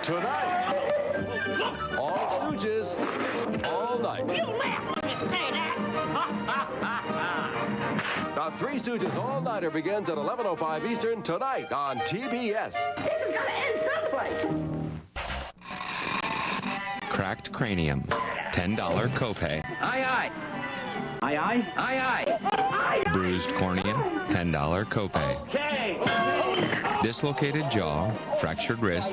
tonight. All Stooges, all night. You laugh when you say that. The Three Stooges All-Nighter begins at 11:05 Eastern tonight on TBS. This is gonna end someplace. Cracked cranium, $10 copay. Aye, aye. Aye, aye. Aye, aye. Bruised cornea, $10 copay. Okay. Dislocated jaw, fractured wrist,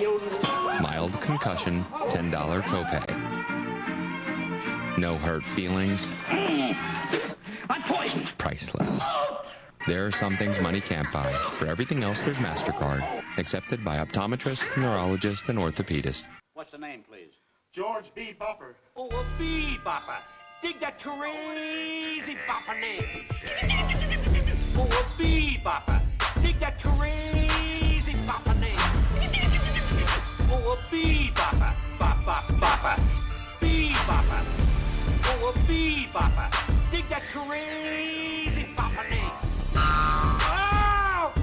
mild concussion, $10 copay. No hurt feelings. I'm poisoned. Priceless. There are some things money can't buy. For everything else, there's MasterCard. Accepted by optometrists, neurologists, and orthopedists. What's the name, please? George B. Buffer. Oh, a bee bopper. Dig that crazy bopper name. Oh, a bee bopper. Dig that crazy bopper name. Oh, a bee bopper. Bop, bop, bopper. Bee bopper. Oh, a bee bopper. Dig that crazy bopper name. Oh!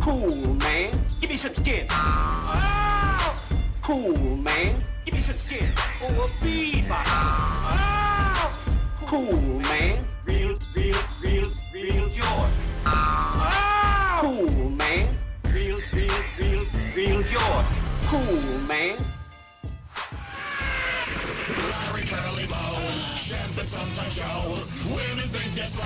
Cool, man. Give me some skin. Oh! Cool, man. Give me some skin. Oh, a bee bopper. Oh! Cool, man. Real George. Oh! Cool, man. Real George. Cool, man. Larry, Curly, Moe, Shemp and sometimes Joe. Women think they're slow,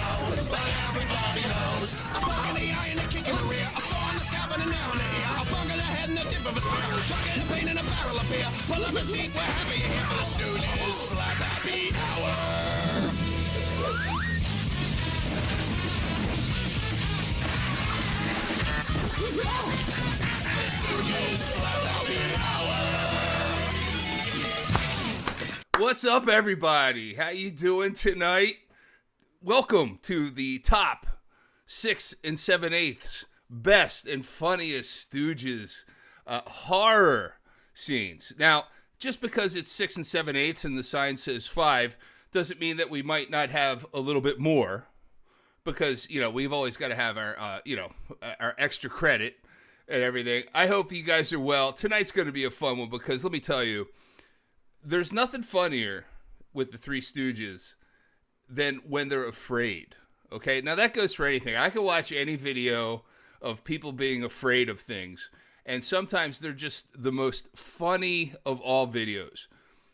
but everybody knows. A poke in the eye and a kick in the rear. A saw on the scalp and a nail in the ear. A bung in the head and the tip of a spear. Chucking a pain in a barrel of beer. Pull up a seat, we're happy you're here for the Stooges. Slap Happy Hour. The Stooges Slap Happy Hour. What's up, everybody? How you doing tonight? Welcome to the top 6 7/8 best and funniest Stooges horror scenes. Now, just because it's 6 7/8 and the sign says 5 doesn't mean that we might not have a little bit more, because, you know, we've always got to have our, our extra credit and everything. I hope you guys are well. Tonight's going to be a fun one because, let me tell you, there's nothing funnier with the Three Stooges than when they're afraid, okay? Now, that goes for anything. I can watch any video of people being afraid of things, and sometimes they're just the most funny of all videos.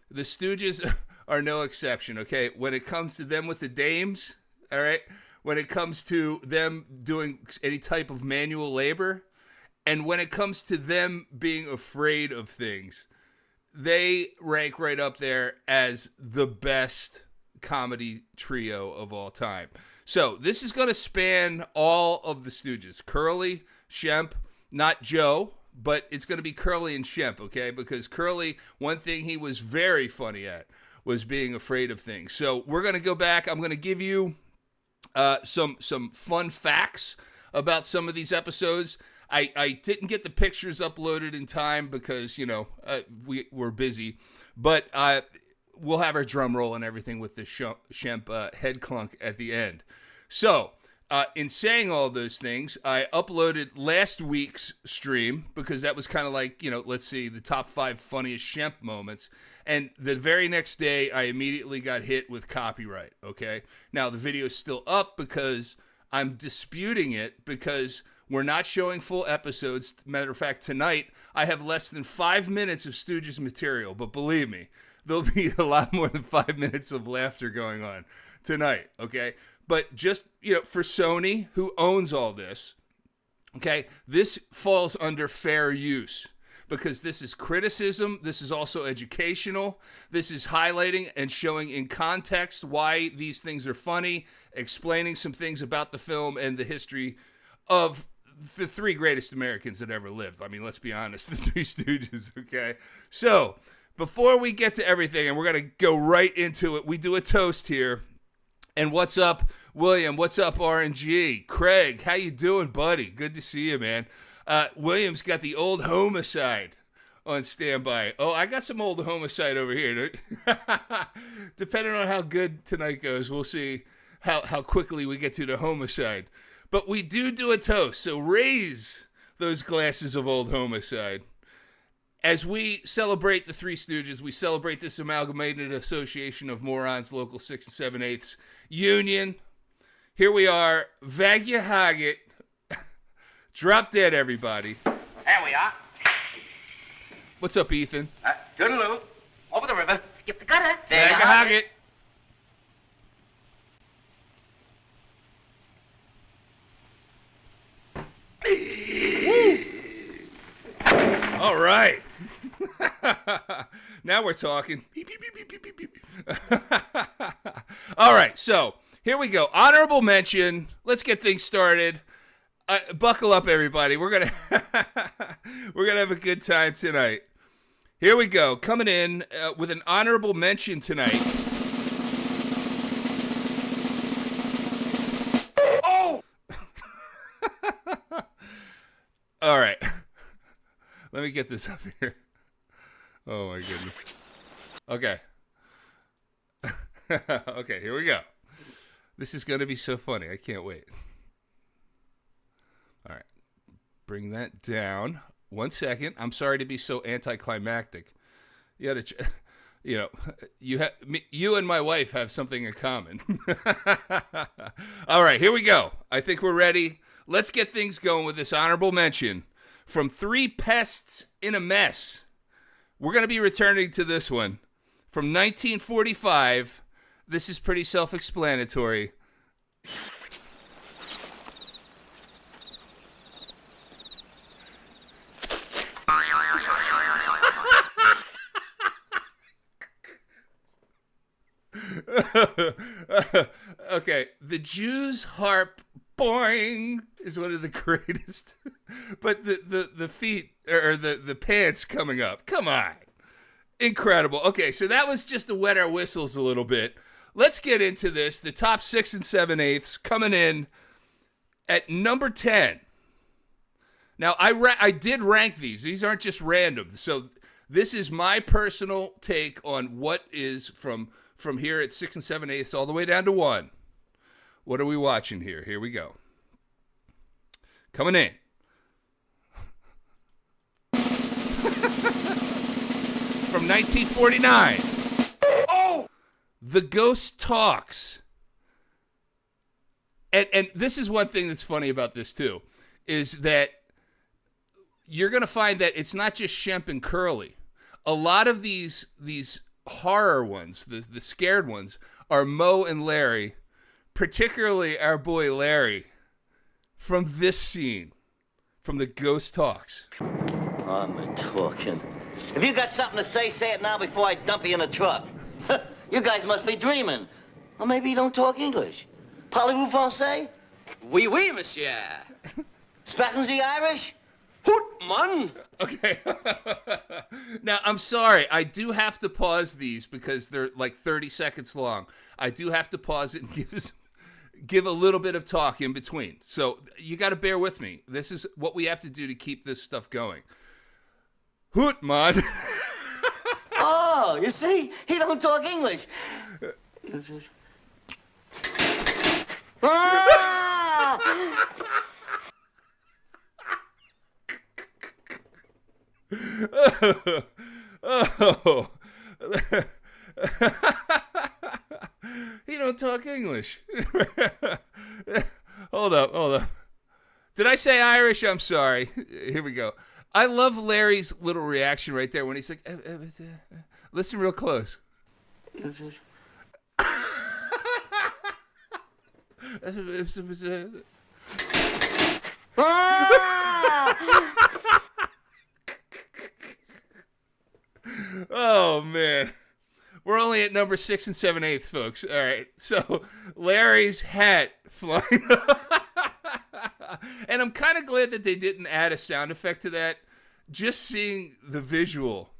The Stooges are no exception, okay? When it comes to them with the dames, all right? When it comes to them doing any type of manual labor, and when it comes to them being afraid of things, they rank right up there as the best comedy trio of all time. So this is going to span all of the Stooges. Curly, Shemp, not Joe, but it's going to be Curly and Shemp, okay? Because Curly, one thing he was very funny at was being afraid of things. So we're going to go back. I'm going to give you some fun facts about some of these episodes. I didn't get the pictures uploaded in time because, you know, we were busy. But we'll have our drum roll and everything with the Shemp head clunk at the end. So, in saying all those things, I uploaded last week's stream because that was kind of like, you know, let's see, the top 5 funniest Shemp moments. And the very next day, I immediately got hit with copyright, okay? Now, the video is still up because I'm disputing it because we're not showing full episodes. Matter of fact, tonight, I have less than 5 minutes of Stooges material. But believe me, there'll be a lot more than 5 minutes of laughter going on tonight, okay? But just, you know, for Sony, who owns all this, okay, this falls under fair use because this is criticism. This is also educational. This is highlighting and showing in context why these things are funny, explaining some things about the film and the history of the 3 greatest Americans that ever lived. I mean, let's be honest, the Three Stooges, okay? So, before we get to everything, and we're going to go right into it, we do a toast here. And what's up, William? What's up, RNG? Craig, how you doing, buddy? Good to see you, man. William's got the old homicide on standby. Oh, I got some old homicide over here. Depending on how good tonight goes, we'll see how quickly we get to the homicide. But we do a toast, so raise those glasses of old homicide. as we celebrate the Three Stooges, we celebrate this amalgamated association of morons, local 6 7/8 union. Here we are, Vagya Haggett. Drop dead, everybody. There we are. What's up, Ethan? Toodaloo. Over the river. Skip the gutter. Vagya Haggett. All right. Now we're talking. Beep, beep, beep, beep, beep, beep. All right, so here we go. Honorable mention. Let's get things started. Buckle up, everybody. We're gonna have a good time tonight. Here we go. Coming in with an honorable mention tonight. Oh! All right. Let me get this up here. Oh, my goodness. Okay. Okay, here we go. This is going to be so funny. I can't wait. All right. Bring that down. 1 second. I'm sorry to be so anticlimactic. You got to, you and my wife have something in common. All right, here we go. I think we're ready. Let's get things going with this honorable mention from Three Pests in a Mess. We're going to be returning to this one from 1945. This is pretty self-explanatory. Okay, the Jew's harp boing is one of the greatest, but the feet or the pants coming up, come on, incredible. Okay, so that was just to wet our whistles a little bit. Let's get into this. The top 6 7/8 coming in at number 10. Now I did rank these. These aren't just random. So this is my personal take on what is from here at 6 7/8 all the way down to 1. What are we watching here? Here we go. Coming in. From 1949. Oh! The Ghost Talks. And this is one thing that's funny about this too, is that you're going to find that it's not just Shemp and Curly. A lot of these horror ones, the scared ones, are Mo and Larry, particularly our boy Larry, from this scene, from the Ghost Talks. I'm talking. If you got something to say it now before I dump you in a truck. You guys must be dreaming. Or maybe you don't talk English. Parlez-vous français? Oui, oui, monsieur. Sprechen Sie Irish? Hoot, man. Okay. Now, I'm sorry. I do have to pause these because they're like 30 seconds long. I do have to pause it and give a little bit of talk in between. So you got to bear with me. This is what we have to do to keep this stuff going. Hoot, man. Oh, you see? He don't talk English. Ah! Oh. He don't talk English. Hold up. Did I say Irish? I'm sorry. Here we go. I love Larry's little reaction right there when he's like, listen real close. Oh, man. We're only at number 6 7/8, folks. All right. So Larry's hat flying up. And I'm kind of glad that they didn't add a sound effect to that. Just seeing the visual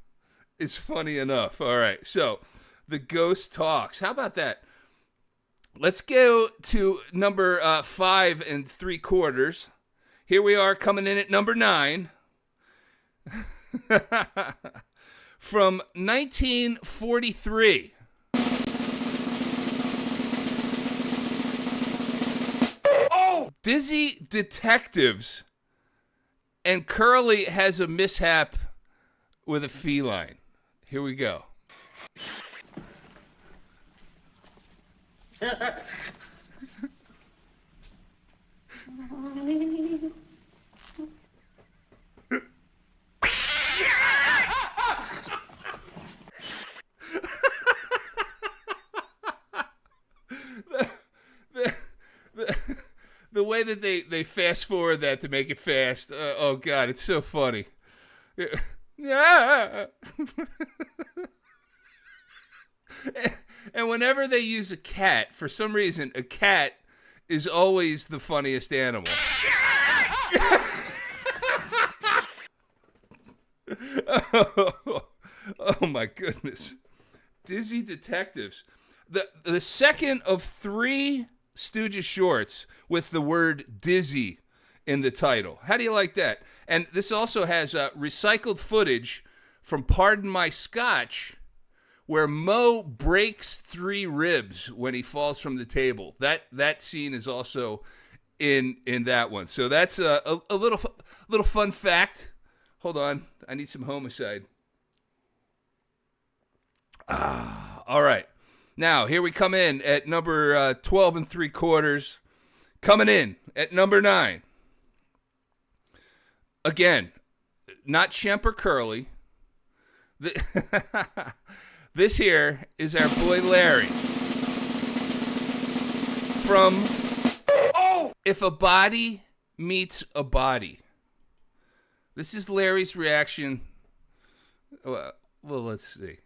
is funny enough. All right. So the Ghost Talks. How about that? Let's go to number 5 3/4. Here we are coming in at number 9. From 1943. Oh! Dizzy detectives, and Curly has a mishap with a feline. Here we go. The way that they fast forward that to make it fast. Oh God, it's so funny. Yeah. And whenever they use a cat, for some reason, a cat is always the funniest animal. Oh my goodness. Dizzy Detectives. The second of 3 Stooges shorts with the word dizzy in the title. How do you like that? And this also has recycled footage from Pardon My Scotch, where Mo breaks 3 ribs when he falls from the table. That scene is also in that one. So that's a little fun fact. Hold on, I need some homicide. All right. Now, here we come in at number 12 3/4. Coming in at number 9. Again, not Shemp or Curly. This here is our boy Larry. From If a Body Meets a Body. This is Larry's reaction. Well, let's see.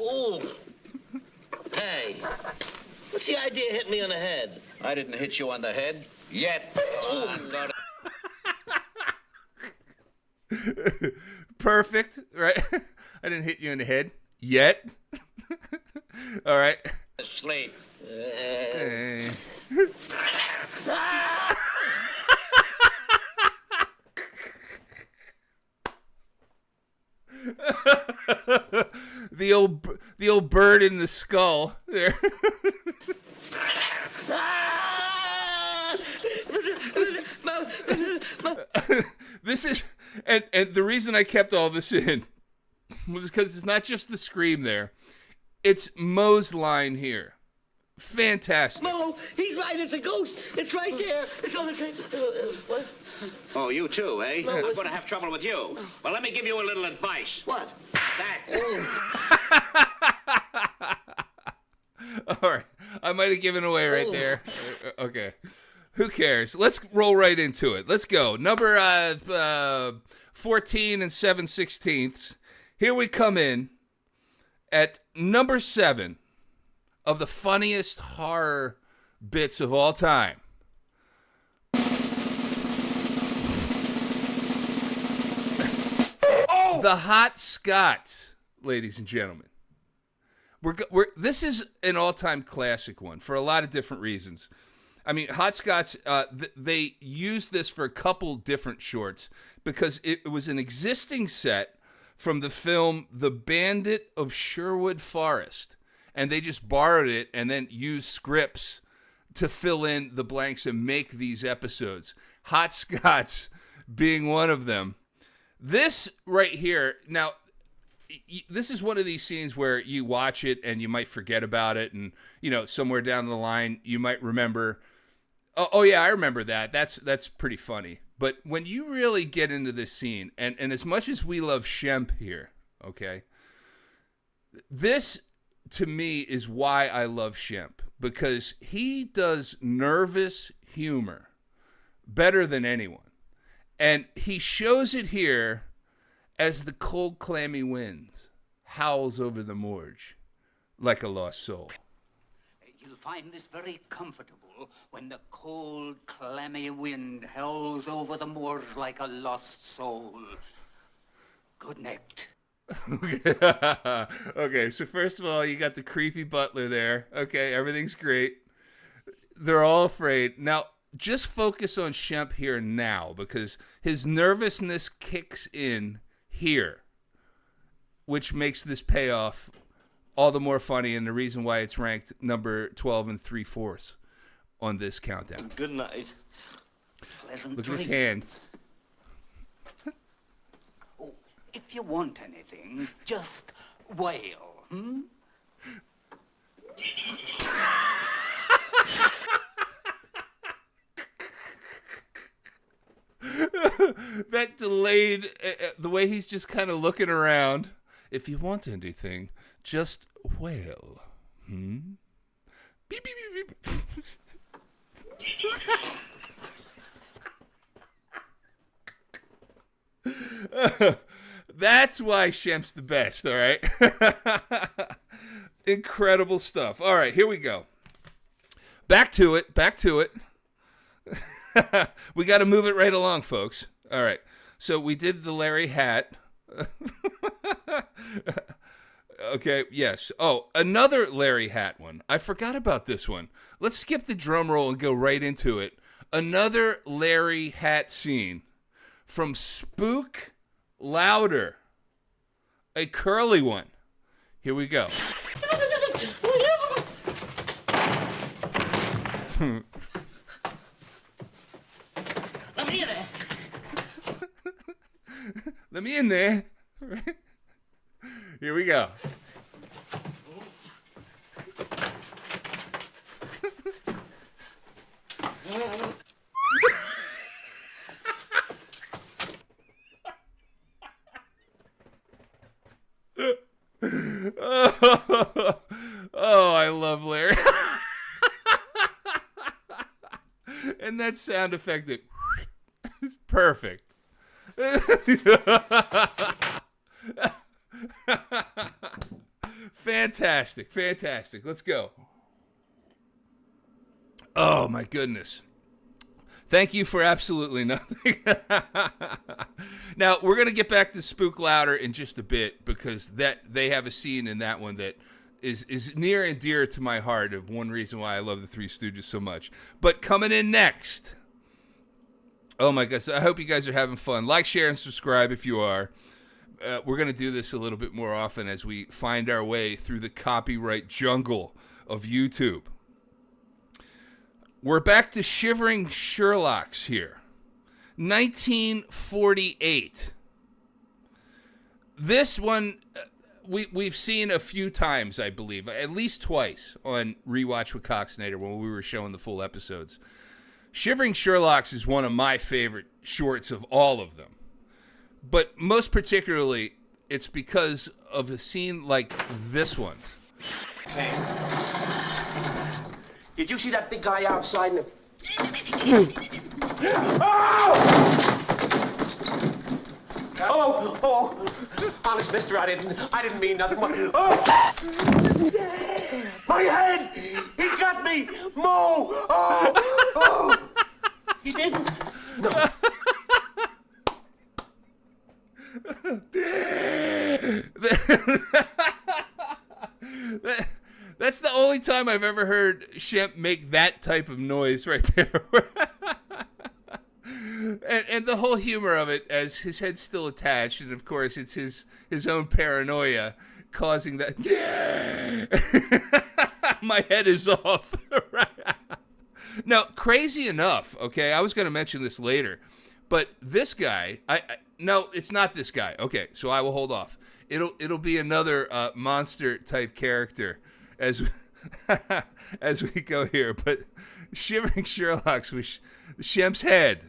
Oh. Hey. What's the idea of hitting me on the head? I didn't hit you on the head yet. Perfect, right? I didn't hit you in the head yet. All right. Sleep. The old bird in the skull there. This is and the reason I kept all this in was because it's not just the scream there. It's Mo's line here. Fantastic. Mo, he's right. It's a ghost. It's right there. It's on the tape. What? Oh, you too, eh? No, I'm it's- going to have trouble with you. Well, let me give you a little advice. What? That. All right. I might have given away right there. Okay. Who cares? Let's roll right into it. Let's go. Number 14 7/16. Here we come in at number 7 of the funniest horror bits of all time. The Hot Scots, ladies and gentlemen. This is an all-time classic one for a lot of different reasons. I mean, Hot Scots, they used this for a couple different shorts because it was an existing set from the film The Bandit of Sherwood Forest. And they just borrowed it and then used scripts to fill in the blanks and make these episodes. Hot Scots being one of them. This right here, now, this is one of these scenes where you watch it and you might forget about it. And, you know, somewhere down the line, you might remember, oh yeah, I remember that. That's pretty funny. But when you really get into this scene, and as much as we love Shemp here, okay, this, to me, is why I love Shemp. Because he does nervous humor better than anyone. And he shows it here as the cold, clammy winds howls over the moorge like a lost soul. You'll find this very comfortable when the cold, clammy wind howls over the moors like a lost soul. Good night. Okay, so first of all, you got the creepy butler there. Okay, everything's great. They're all afraid. Now, just focus on Shemp here now because his nervousness kicks in here, which makes this payoff all the more funny and the reason why it's ranked number 12 3/4 on this countdown. Good night. Pleasant Look at his dreams. hand. If you want anything, just wail, hmm? That delayed, the way he's just kind of looking around. If you want anything, just wail. Hmm? Beep, beep, beep, beep. That's why Shemp's the best, all right? Incredible stuff. All right, here we go. Back to it. We got to move it right along, folks. All right. So we did the Larry hat. Okay, yes. Oh, another Larry hat one. I forgot about this one. Let's skip the drum roll and go right into it. Another Larry hat scene from Spook Louder. A curly one. Here we go. Let me in there. Let me in there. Here we go. Oh, I love Larry. And that sound effect is perfect. Fantastic. Let's go. Oh, my goodness. Thank you for absolutely nothing. Now, we're going to get back to Spook Louder in just a bit because they have a scene in that one that is near and dear to my heart of one reason why I love the Three Stooges so much. But coming in next. Oh, my gosh. I hope you guys are having fun. Like, share, and subscribe if you are. We're going to do this a little bit more often as we find our way through the copyright jungle of YouTube. We're back to Shivering Sherlocks here. 1948. This one we've seen a few times, I believe. At least twice on ReWatch with Coxinator when we were showing the full episodes. Shivering Sherlocks is one of my favorite shorts of all of them. But most particularly, it's because of a scene like this one. Hey. Did you see that big guy outside? Oh! Honest, mister, I didn't mean nothing. Oh! My head! He got me! Mo! Oh! He didn't? No. That's the only time I've ever heard Shemp make that type of noise right there. and the whole humor of it, as his head's still attached, and of course it's his own paranoia causing that. My head is off. Now, crazy enough, okay, I was going to mention this later, but this guy, no, it's not this guy. Okay, so I will hold off. It'll be another monster type character as we go here. But Shivering Sherlocks with Shemp's head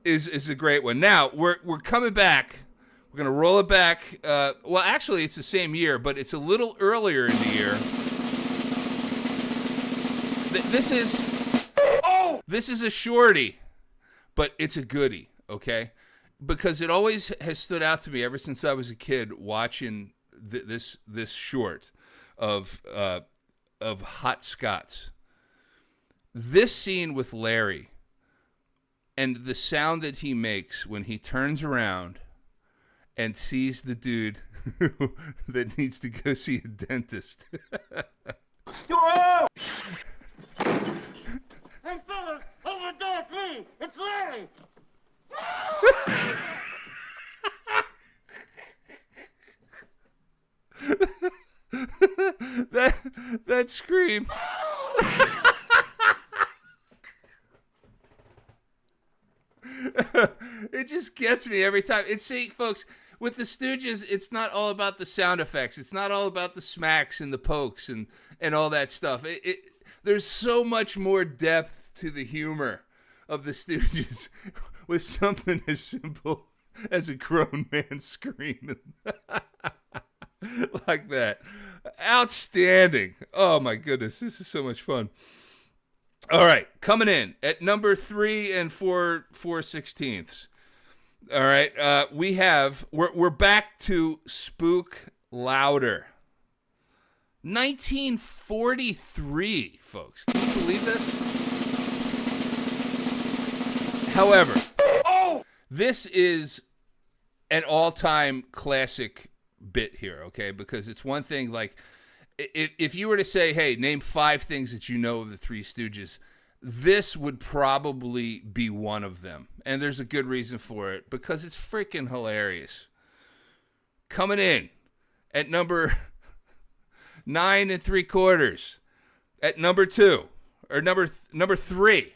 is a great one. Now we're coming back. We're gonna roll it back. Well, actually, it's the same year, but it's a little earlier in the year. This is a shorty, but it's a goodie. Okay. Because it always has stood out to me ever since I was a kid watching this short of Hot Scots. This scene with Larry and the sound that he makes when he turns around and sees the dude that needs to go see a dentist. Hey, fellas, over there, please. It's Larry. that scream. It just gets me every time. See, folks, with the Stooges, it's not all about the sound effects. It's not all about the smacks and the pokes and all that stuff. There's so much more depth to the humor of the Stooges with something as simple as a grown man screaming like that. Outstanding. Oh my goodness, this is so much fun. All right, coming in at number 3 and 4/16. All right, we're back to Spook Louder. 1943, folks. Can you believe this? However, this is an all-time classic bit here, okay? Because it's one thing, like, if you were to say, hey, name 5 things that you know of the Three Stooges, this would probably be one of them. And there's a good reason for it, because it's freaking hilarious. Coming in at number 9 3/4, at number 2, or number 3,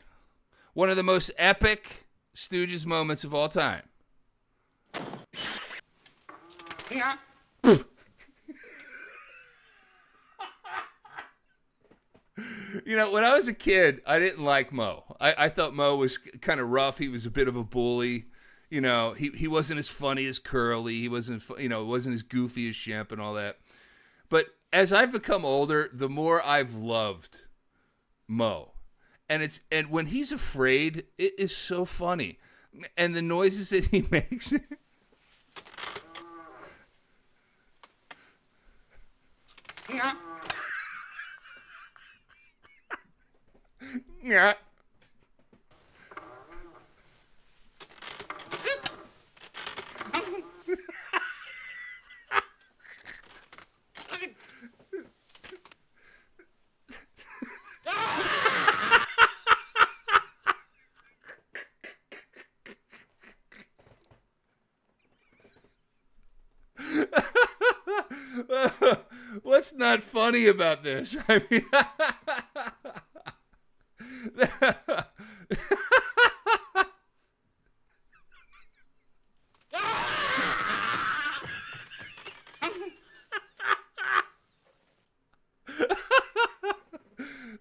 one of the most epic Stooges moments of all time. Yeah. You know, when I was a kid, I didn't like Mo. I thought Mo was kind of rough. He was a bit of a bully. You know, he wasn't as funny as Curly. He wasn't, wasn't as goofy as Shemp and all that. But as I've become older, the more I've loved Mo. And when he's afraid, it is so funny. And the noises that he makes. Yeah. Yeah. What's not funny about this? I mean,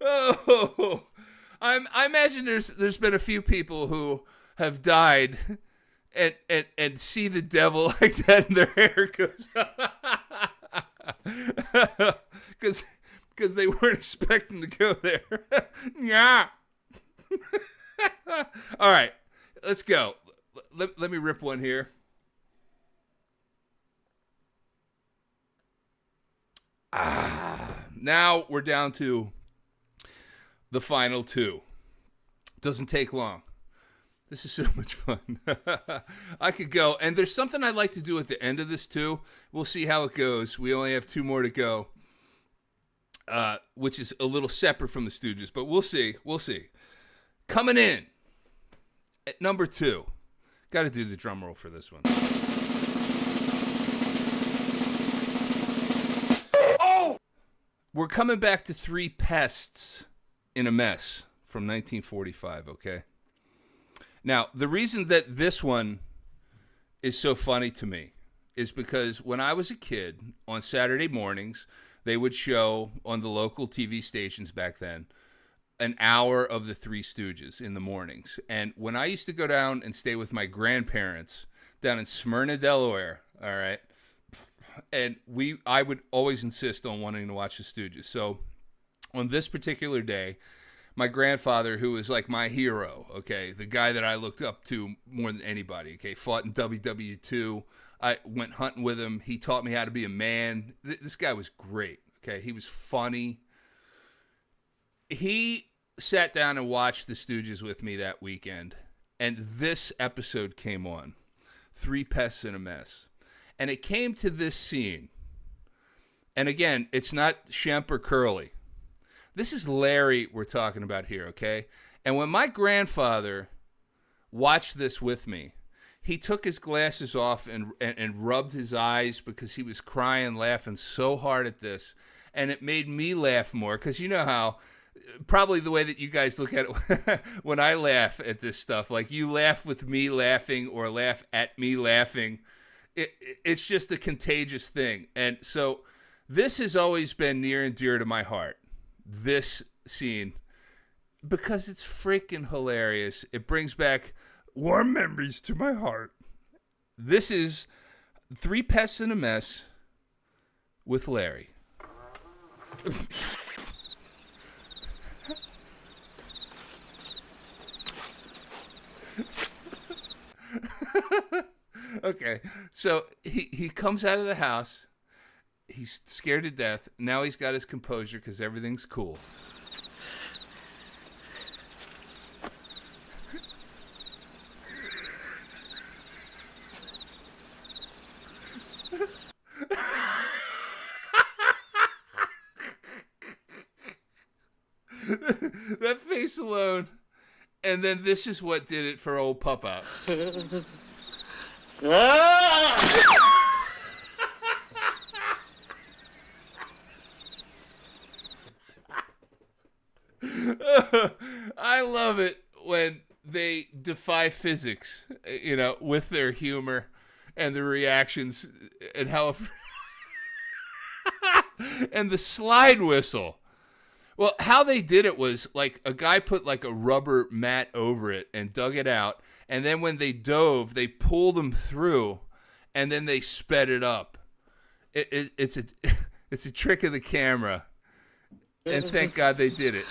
oh, I imagine there's been a few people who have died and see the devil like that, and their hair goes because they weren't expecting to go there. Yeah. All right, let's go. Let me rip one here. Now we're down to the final 2. Doesn't take long. This is so much fun. I could go, and there's something I'd like to do at the end of this too. We'll see how it goes. We only have 2 more to go, which is a little separate from the Stooges, but we'll see. We'll see. Coming in at number 2. Got to do the drum roll for this one. Oh! We're coming back to 3 Pests in a Mess from 1945, okay? Now, the reason that this one is so funny to me is because when I was a kid, on Saturday mornings, they would show on the local TV stations back then an hour of the Three Stooges in the mornings. And when I used to go down and stay with my grandparents down in Smyrna, Delaware, all right, and I would always insist on wanting to watch the Stooges. So on this particular day, my grandfather, who was like my hero, okay, the guy that I looked up to more than anybody, okay, fought in WW2. I went hunting with him. He taught me how to be a man. This guy was great, okay? He was funny. He sat down and watched the Stooges with me that weekend, and this episode came on, 3 Pests in a Mess. And it came to this scene. And again, it's not Shemp or Curly. This is Larry we're talking about here, okay? And when my grandfather watched this with me, he took his glasses off and rubbed his eyes because he was crying, laughing so hard at this. And it made me laugh more because you know how, probably the way that you guys look at it when I laugh at this stuff, like you laugh with me laughing or laugh at me laughing. It's just a contagious thing. And so this has always been near and dear to my heart, this scene, because it's freaking hilarious. It brings back warm memories to my heart. This is Three Pests in a Mess with Larry. Okay, so he comes out of the house. He's scared to death. Now he's got his composure because everything's cool. That face alone. And then this is what did it for old Papa. I love it when they defy physics, with their humor and the reactions and how and the slide whistle. Well, how they did it was like a guy put like a rubber mat over it and dug it out. And then when they dove, they pulled them through and then they sped it up. It's a trick of the camera. And thank God they did it.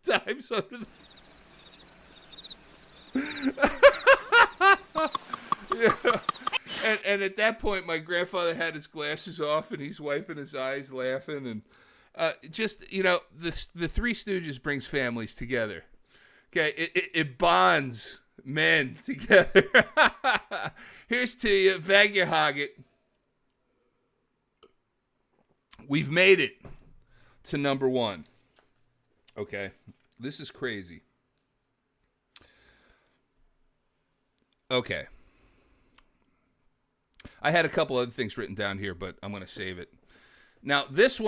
Dives under the... Yeah. And at that point, my grandfather had his glasses off and he's wiping his eyes, laughing, and the Three Stooges brings families together. Okay, it bonds men together. Here's to you, vag your hogget. We've made it to number one. Okay, this is crazy. Okay. I had a couple other things written down here, but I'm going to save it. Now, this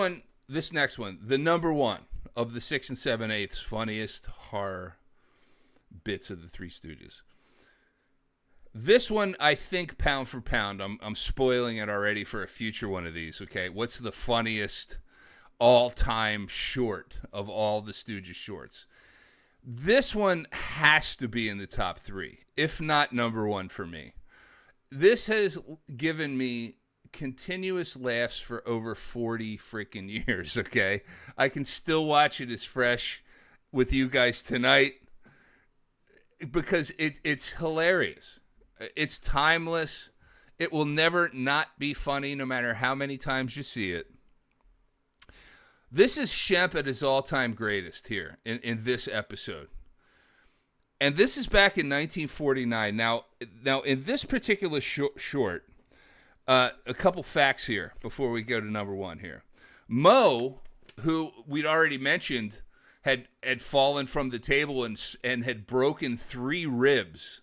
next one, the number one of the 6 7/8 funniest horror bits of the Three Stooges. This one, I think, pound for pound, I'm spoiling it already for a future one of these, okay? What's the funniest all-time short of all the Stooges shorts? This one has to be in the top three, if not number one for me. This has given me continuous laughs for over 40 freaking years, okay? I can still watch it as fresh with you guys tonight because it's hilarious. It's timeless. It will never not be funny no matter how many times you see it. This is Shemp at his all-time greatest here in this episode. And this is back in 1949. Now in this particular short, a couple facts here before we go to number one here. Mo, who we'd already mentioned, had fallen from the table and had broken 3 ribs.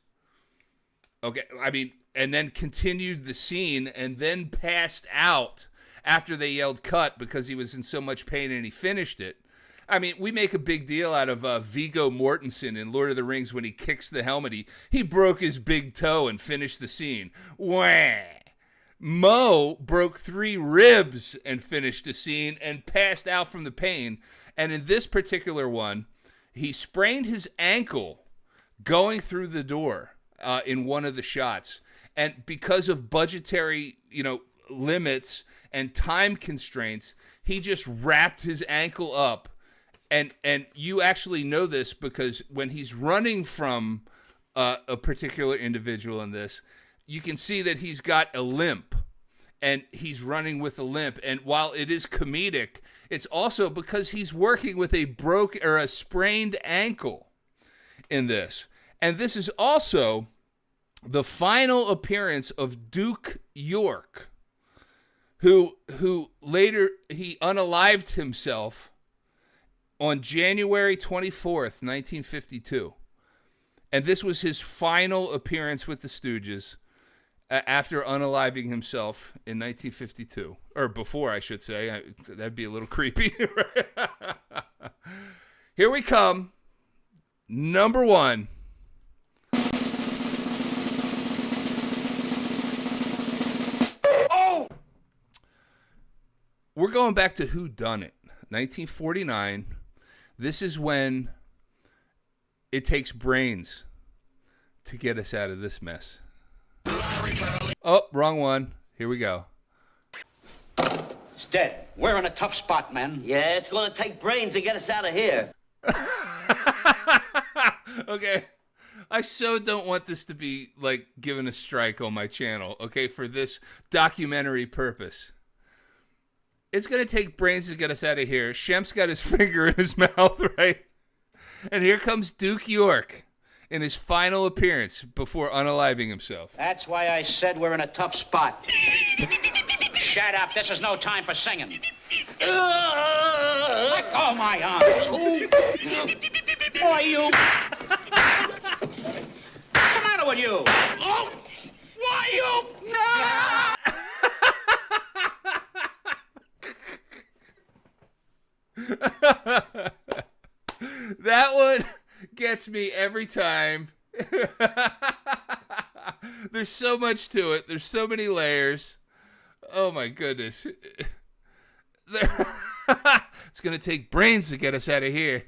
Okay, I mean, and then continued the scene and then passed out after they yelled cut because he was in so much pain and he finished it. I mean, we make a big deal out of Viggo Mortensen in Lord of the Rings when he kicks the helmet. He broke his big toe and finished the scene. Wah! Mo broke 3 ribs and finished the scene and passed out from the pain. And in this particular one, he sprained his ankle going through the door in one of the shots. And because of budgetary, limits and time constraints, he just wrapped his ankle up. And you actually know this because when he's running from a particular individual in this, you can see that he's got a limp. And he's running with a limp. And while it is comedic, it's also because he's working with a sprained ankle in this. And this is also the final appearance of Duke York, who later he unalived himself on January 24th, 1952. And this was his final appearance with the Stooges. after unaliving himself in 1952. Or before, I should say. That'd be a little creepy. Here we come. Number 1. Oh! We're going back to Who Done It, 1949. This is when it takes brains to get us out of this mess. Oh, wrong one. Here we go. It's dead. We're in a tough spot, man. Yeah, it's gonna take brains to get us out of here. Okay. I so don't want this to be, like, given a strike on my channel, okay, for this documentary purpose. It's going to take brains to get us out of here. Shemp's got his finger in his mouth, right? And here comes Duke York in his final appearance before unaliving himself. That's why I said we're in a tough spot. Shut up. This is no time for singing. Let go of my arm. Why, you? What's the matter with you? Oh, why, you? That one gets me every time. There's so much to it. There's so many layers. Oh my goodness. It's going to take brains to get us out of here.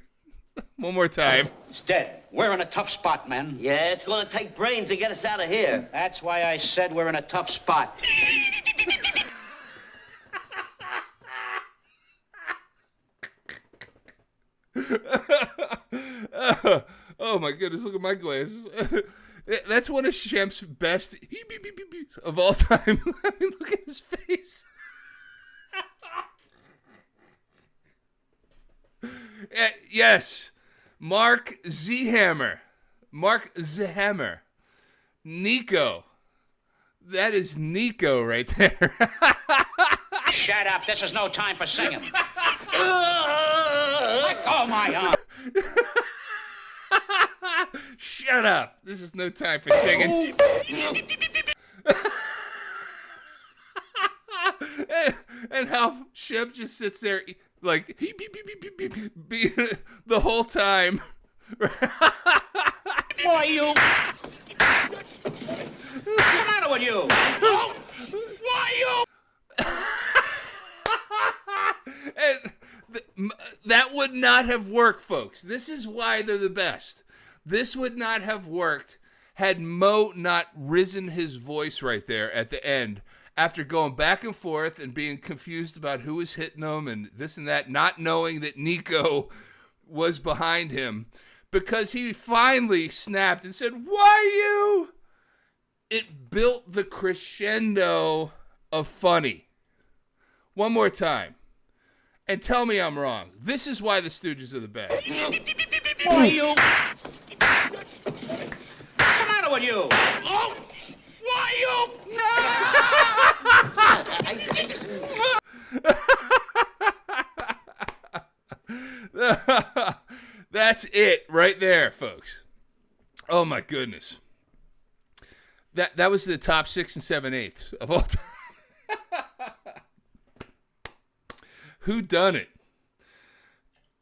One more time. It's dead. We're in a tough spot, man. Yeah, it's gonna take brains to get us out of here. That's why I said we're in a tough spot. Oh my goodness, look at my glasses. That's one of Shemp's best of all time. I mean, look at his face. Yes, Mark Zhammer. Mark Zhammer. Nico. That is Nico right there. Shut up. This is no time for singing. Let go of my arm. Shut up. This is no time for singing. and how Shep just sits there like the whole time. Why, you? What's the matter with you? Oh, why, you? And that would not have worked, folks. This is why they're the best. This would not have worked had Mo not risen his voice right there at the end after going back and forth and being confused about who was hitting him and this and that, not knowing that Nico was behind him, because he finally snapped and said, "Why you?" It built the crescendo of funny. One more time. And tell me I'm wrong. This is why the Stooges are the best. Why, you? What's the matter with you? Oh, why, you? That's it right there, folks. Oh my goodness. That was the top 6 7/8 of all time. Who done it?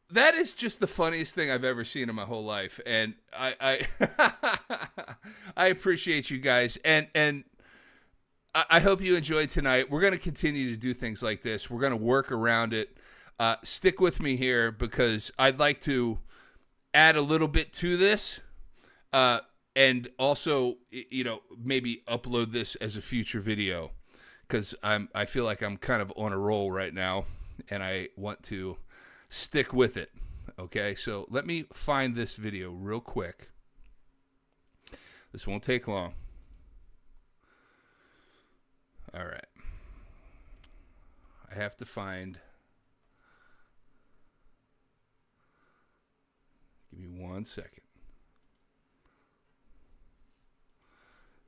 That is just the funniest thing I've ever seen in my whole life, and I I appreciate you guys, and I hope you enjoyed tonight. We're going to continue to do things like this. We're going to work around it. Stick with me here because I'd like to add a little bit to this, and also, you know, maybe upload this as a future video because I feel like I'm kind of on a roll right now, and I want to stick with it. Okay, so let me find this video real quick. This won't take long. All right. I have to find. Give me 1 second.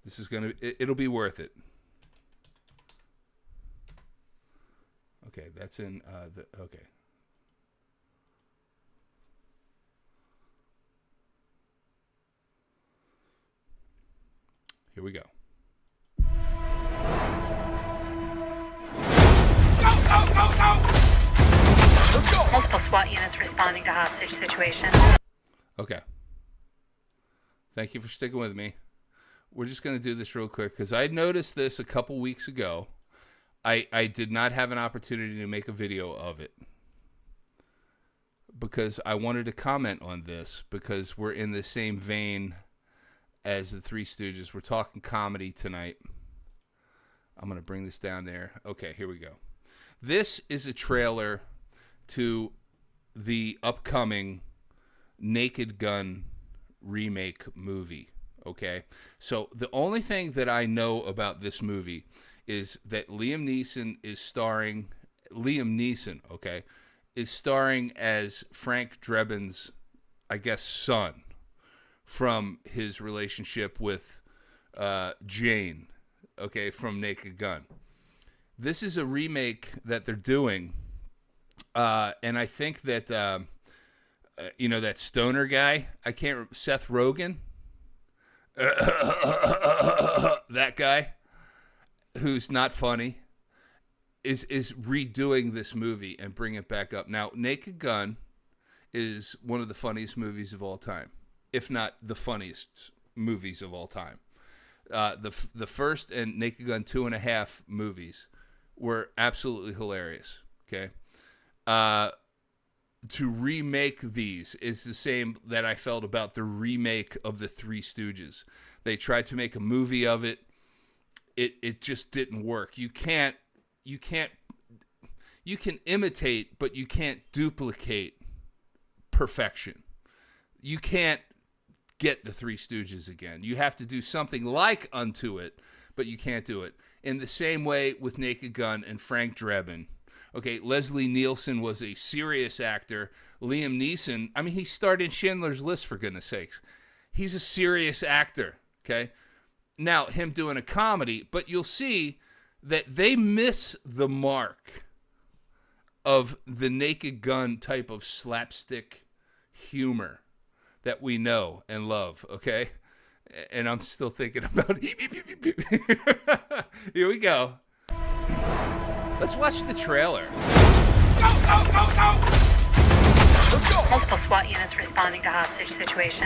This is going to, it'll be worth it. Okay, that's in okay. Here we go. Multiple SWAT units responding to hostage situation. Okay. Thank you for sticking with me. We're just going to do this real quick because I noticed this a couple weeks ago. I did not have an opportunity to make a video of it because I wanted to comment on this because we're in the same vein as the Three Stooges. We're talking comedy tonight. I'm going to bring this down there. Okay, here we go. This is a trailer to the upcoming Naked Gun remake movie. Okay, so the only thing that I know about this movie is that Liam Neeson is starring as Frank Drebin's, I guess, son from his relationship with Jane, okay, from Naked Gun. This is a remake that they're doing, and I think that, that stoner guy, Seth Rogen, that guy, who's not funny, is redoing this movie and bringing it back up. Now, Naked Gun is one of the funniest movies of all time, if not the funniest movies of all time. The first and Naked Gun 2.5 movies were absolutely hilarious. Okay, to remake these is the same that I felt about the remake of the Three Stooges. They tried to make a movie of it. It just didn't work. You can imitate, but you can't duplicate perfection. You can't get the Three Stooges again. You have to do something like unto it, but you can't do it. In the same way with Naked Gun and Frank Drebin. Okay, Leslie Nielsen was a serious actor. Liam Neeson, I mean, he starred in Schindler's List, for goodness sakes. He's a serious actor, okay? Now, him doing a comedy, but you'll see that they miss the mark of the Naked Gun type of slapstick humor that we know and love, okay? And I'm still thinking about it. Here we go. Let's watch the trailer. Go! Multiple SWAT units responding to hostage situation.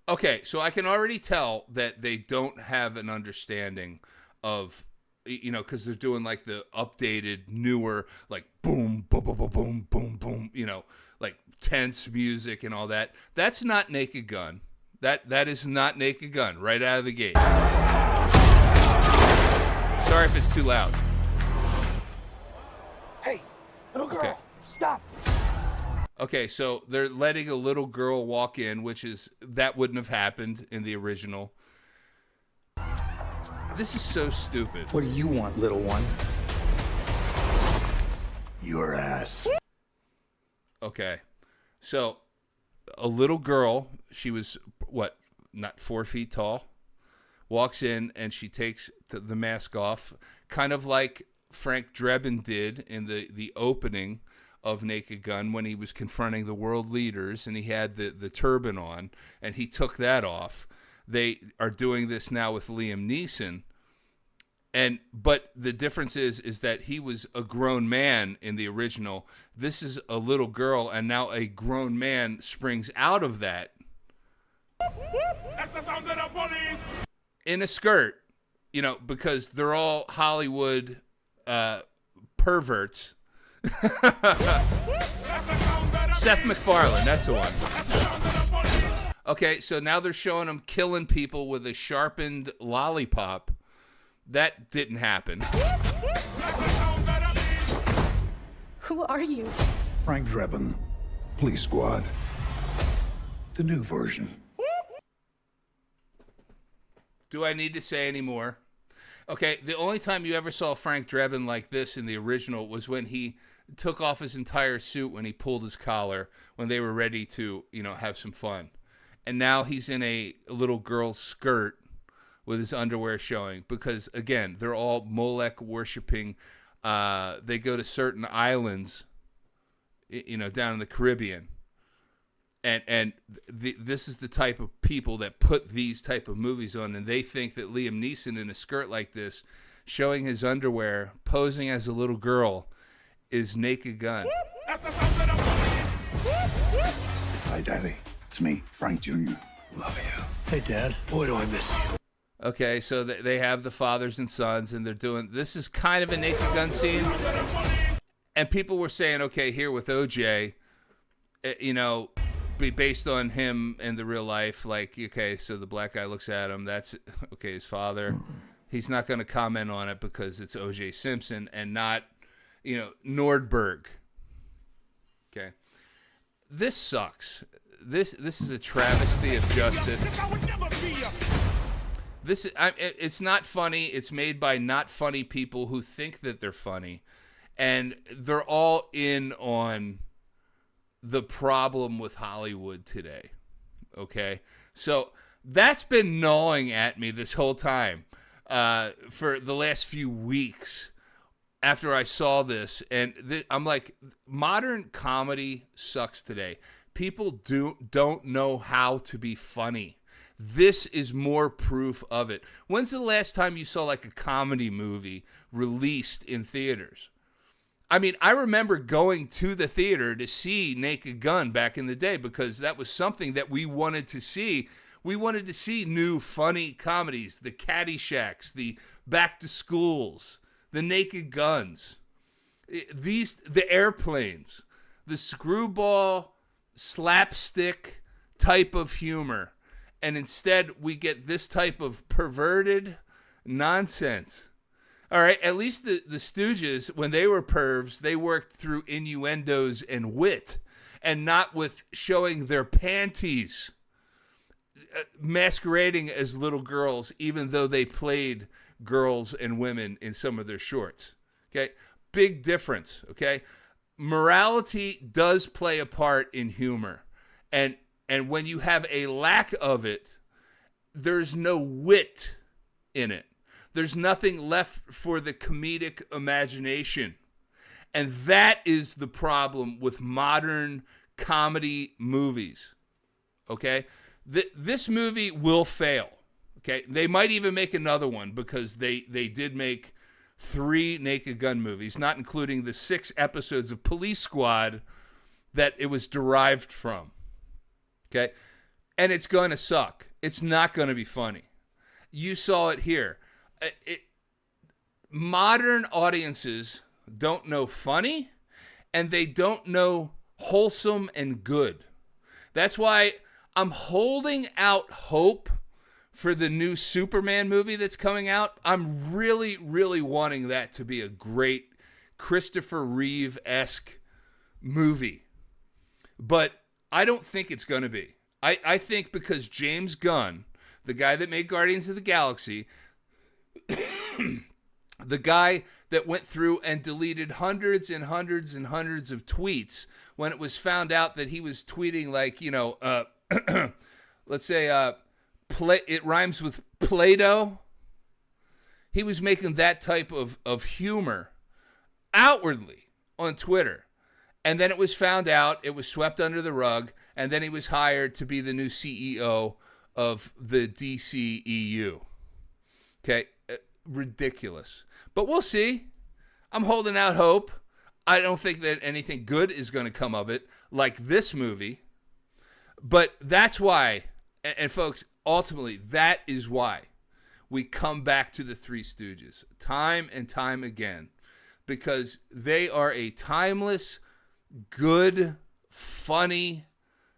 Okay, so I can already tell that they don't have an understanding of, because they're doing like the updated, newer, like boom, boom, boom, boom, boom, boom, boom, like tense music and all that. That's not Naked Gun. That is not Naked Gun right out of the gate. Sorry if it's too loud. Hey, little girl, okay. Stop. Okay, so they're letting a little girl walk in, that wouldn't have happened in the original. This is so stupid. What do you want, little one? Your ass. Okay, so a little girl, she was, not 4 feet tall, walks in and she takes the mask off, kind of like Frank Drebin did in the opening of Naked Gun when he was confronting the world leaders and he had the turban on and he took that off. They are doing this now with Liam Neeson. But the difference is that he was a grown man in the original. This is a little girl, and now a grown man springs out of that. That's the sound of the police. In a skirt, because they're all Hollywood perverts. Seth MacFarlane, that's the one. Okay, so now they're showing him killing people with a sharpened lollipop. That didn't happen. Who are you? Frank Drebin, Police Squad. The new version. Do I need to say any more? Okay, the only time you ever saw Frank Drebin like this in the original was when he took off his entire suit when he pulled his collar, when they were ready to, have some fun. And now he's in a little girl's skirt with his underwear showing because, again, they're all Molech worshiping. They go to certain islands, down in the Caribbean. And this is the type of people that put these type of movies on, and they think that Liam Neeson in a skirt like this, showing his underwear, posing as a little girl, is Naked Gun. That's the sound Hi, Daddy. It's me, Frank Jr. Love you. Hey, Dad. Boy, do I miss you. Okay, so they have the fathers and sons, and they're doing, this is kind of a Naked Gun scene. And people were saying, okay, here with OJ, you know, based on him and the real life, like, okay, so the black guy looks at him, that's, okay, his father. He's not going to comment on it because it's OJ Simpson and not, you know, Nordberg. Okay. This sucks. This is a travesty of justice. It's not funny. It's made by not funny people who think that they're funny. And they're all in on the problem with Hollywood today. Okay? So that's been gnawing at me this whole time for the last few weeks after I saw this. And I'm like, modern comedy sucks today. People don't know how to be funny. This is more proof of it. When's the last time you saw like a comedy movie released in theaters? I mean, I remember going to the theater to see Naked Gun back in the day because that was something that we wanted to see. We wanted to see new funny comedies, the Caddyshacks, the Back to Schools, the Naked Guns, the Airplanes, the screwball, slapstick type of humor. And instead, we get this type of perverted nonsense. All right, at least the Stooges, when they were pervs, they worked through innuendos and wit, and not with showing their panties, masquerading as little girls, even though they played girls and women in some of their shorts. Okay, big difference. Okay, morality does play a part in humor, and when you have a lack of it, there's no wit in it. There's nothing left for the comedic imagination. And that is the problem with modern comedy movies. Okay? This movie will fail. Okay? They might even make another one because they did make 3 Naked Gun movies, not including the 6 episodes of Police Squad that it was derived from. Okay? And it's going to suck. It's not going to be funny. You saw it here. Modern audiences don't know funny, and they don't know wholesome and good. That's why I'm holding out hope for the new Superman movie that's coming out. I'm really, really wanting that to be a great Christopher Reeve-esque movie. But I don't think it's going to be. I think because James Gunn, the guy that made Guardians of the Galaxy, the guy that went through and deleted hundreds and hundreds and hundreds of tweets when it was found out that he was tweeting like, you know, let's say it rhymes with Play-Doh. He was making that type of humor outwardly on Twitter. And then it was found out, it was swept under the rug, and then he was hired to be the new CEO of the DCEU. Okay, ridiculous. But we'll see. I'm holding out hope. I don't think that anything good is going to come of it, like this movie. But that's why, and folks, ultimately, that is why we come back to the Three Stooges time and time again, because they are a timeless, good, funny,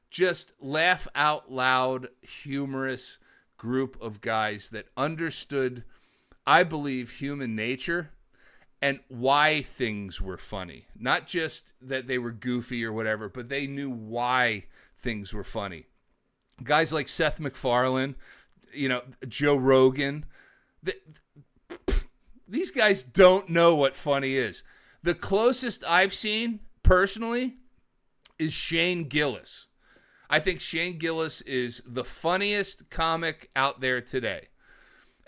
just laugh out loud, humorous group of guys that understood, I believe, human nature and why things were funny. Not just that they were goofy or whatever, but they knew why things were funny. Guys like Seth MacFarlane, you know, Joe Rogan, these guys don't know what funny is. The closest I've seen, personally, is Shane Gillis. I think Shane Gillis is the funniest comic out there today.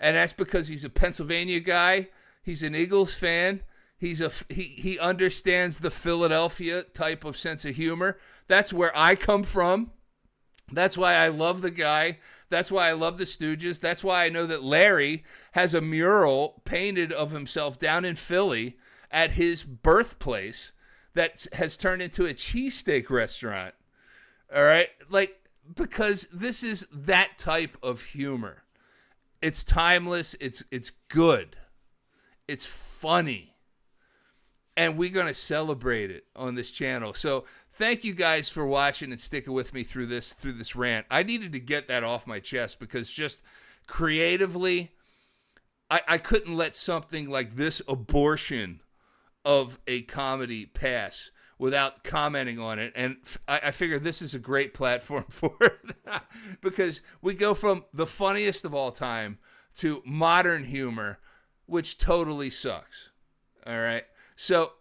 And that's because he's a Pennsylvania guy. He's an Eagles fan. He understands the Philadelphia type of sense of humor. That's where I come from. That's why I love the guy. That's why I love the Stooges. That's why I know that Larry has a mural painted of himself down in Philly at his birthplace that has turned into a cheesesteak restaurant. All right? Like, because this is that type of humor. It's timeless. It's good. It's funny. And we're going to celebrate it on this channel. So thank you guys for watching and sticking with me through this rant. I needed to get that off my chest because just creatively, I couldn't let something like this abortion of a comedy pass without commenting on it. And I figured this is a great platform for it because we go from the funniest of all time to modern humor, which totally sucks. All right. So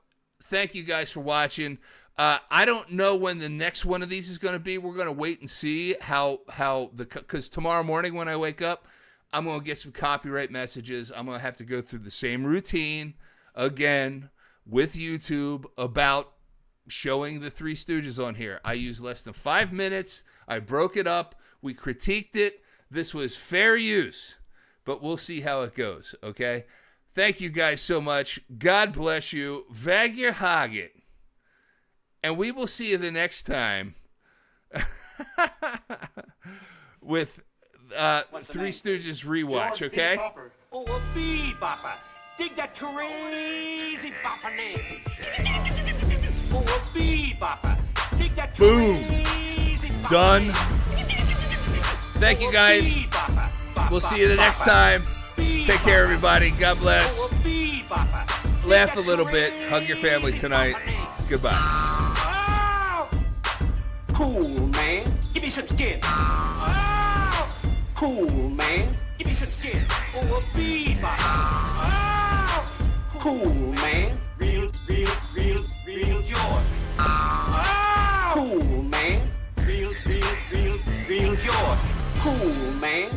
thank you guys for watching. I don't know when the next one of these is going to be. We're going to wait and see because tomorrow morning when I wake up, I'm going to get some copyright messages. I'm going to have to go through the same routine again with YouTube about showing the Three Stooges on here. I used less than 5 minutes. I broke it up. We critiqued it. This was fair use, but we'll see how it goes, okay? Thank you guys so much. God bless you. Vag your hogget. And we will see you the next time with Three Stooges ReWatch, okay? Oh, a bebopper. Dig that crazy bopper name. Oh, a bebopper. Dig that Boom. crazy bopper Done. name. Thank you guys. We'll see you the next time. Take care, everybody. God bless. Laugh a little bit. Hug your family tonight. Goodbye. Oh! Cool, man. Give me some skin. Oh! Cool, man. Give me some skin. Oh, a bebop. Oh! Cool, man. Real George. Oh! Cool, man. Real George. Cool, man.